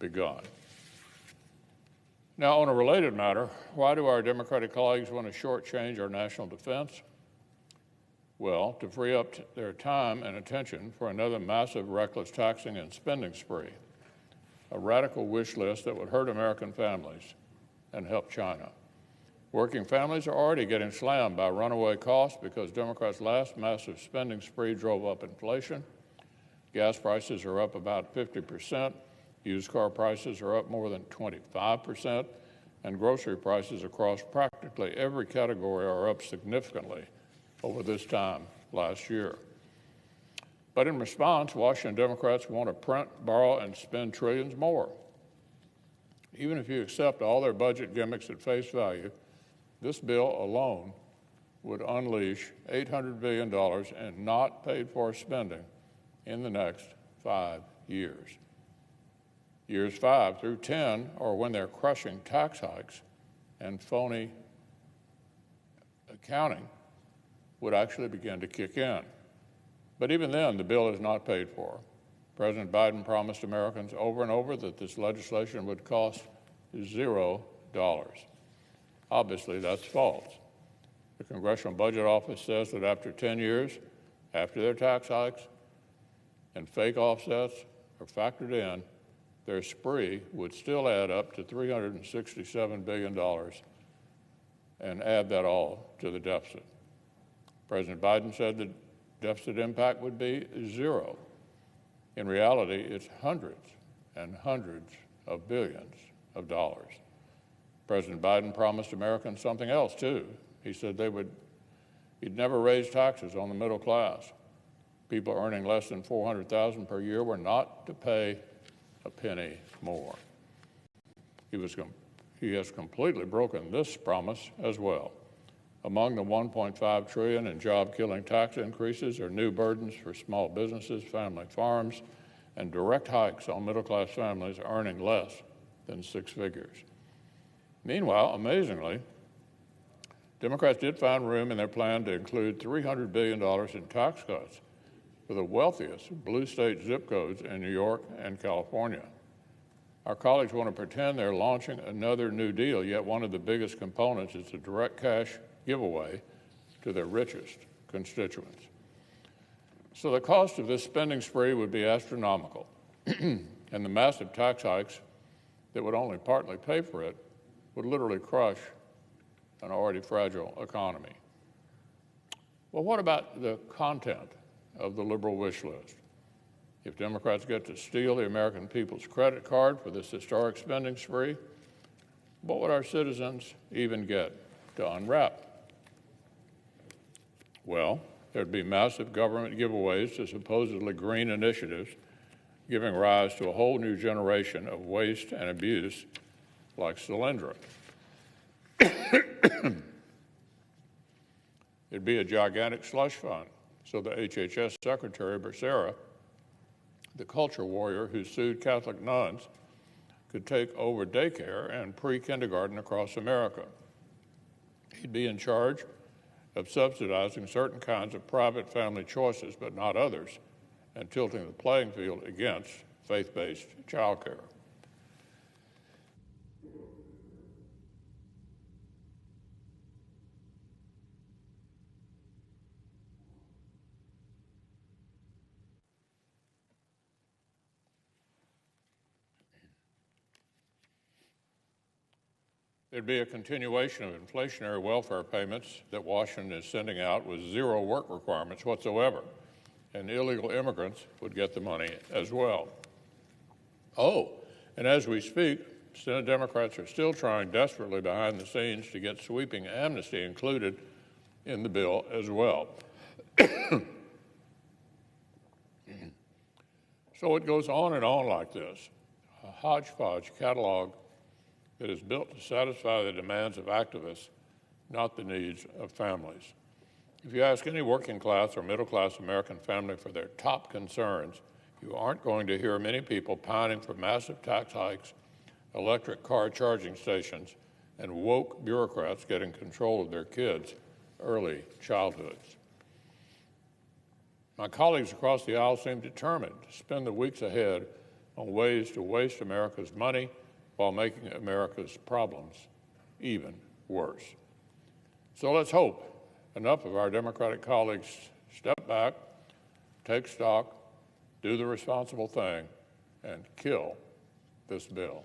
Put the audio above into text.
begun. Now, on a related matter, why do our Democratic colleagues want to shortchange our national defense? Well, to free up their time and attention for another massive, reckless taxing and spending spree, a radical wish list that would hurt American families and help China. Working families are already getting slammed by runaway costs because Democrats' last massive spending spree drove up inflation. Gas prices are up about 50%, used car prices are up more than 25%, and grocery prices across practically every category are up significantly over this time last year. But in response, Washington Democrats want to print, borrow, and spend trillions more. Even if you accept all their budget gimmicks at face value, this bill alone would unleash $800 billion in not paid-for spending in the next 5 years. Years 5 through 10 are when their crushing tax hikes and phony accounting would actually begin to kick in. But even then, the bill is not paid for. President Biden promised Americans over and over that this legislation would cost $0. Obviously, that's false. The Congressional Budget Office says that after 10 years, after their tax hikes and fake offsets are factored in, their spree would still add up to $367 billion and add that all to the deficit. President Biden said the deficit impact would be $0. In reality, it's hundreds and hundreds of billions of dollars. President Biden promised Americans something else, too. He said he'd never raise taxes on the middle class. People earning less than $400,000 per year were not to pay a penny more. He has completely broken this promise as well. Among the $1.5 trillion in job-killing tax increases are new burdens for small businesses, family farms, and direct hikes on middle-class families earning less than 6 figures. Meanwhile, amazingly, Democrats did find room in their plan to include $300 billion in tax cuts for the wealthiest blue state zip codes in New York and California. Our colleagues want to pretend they're launching another New Deal, yet one of the biggest components is a direct cash giveaway to their richest constituents. So the cost of this spending spree would be astronomical, and the massive tax hikes that would only partly pay for it would literally crush an already fragile economy. Well, what about the content of the liberal wish list? If Democrats get to steal the American people's credit card for this historic spending spree, what would our citizens even get to unwrap? Well, there'd be massive government giveaways to supposedly green initiatives, giving rise to a whole new generation of waste and abuse like Solyndra. It'd be a gigantic slush fund, so the HHS Secretary Becerra, the culture warrior who sued Catholic nuns, could take over daycare and pre-kindergarten across America. He'd be in charge of subsidizing certain kinds of private family choices, but not others, and tilting the playing field against faith-based child care. There'd be a continuation of inflationary welfare payments that Washington is sending out with zero work requirements whatsoever, and illegal immigrants would get the money as well. Oh, and as we speak, Senate Democrats are still trying desperately behind the scenes to get sweeping amnesty included in the bill as well. So it goes on and on like this, a hodgepodge catalog that is built to satisfy the demands of activists, not the needs of families. If you ask any working class or middle class American family for their top concerns, you aren't going to hear many people pining for massive tax hikes, electric car charging stations, and woke bureaucrats getting control of their kids' early childhoods. My colleagues across the aisle seem determined to spend the weeks ahead on ways to waste America's money while making America's problems even worse. So let's hope enough of our Democratic colleagues step back, take stock, do the responsible thing, and kill this bill.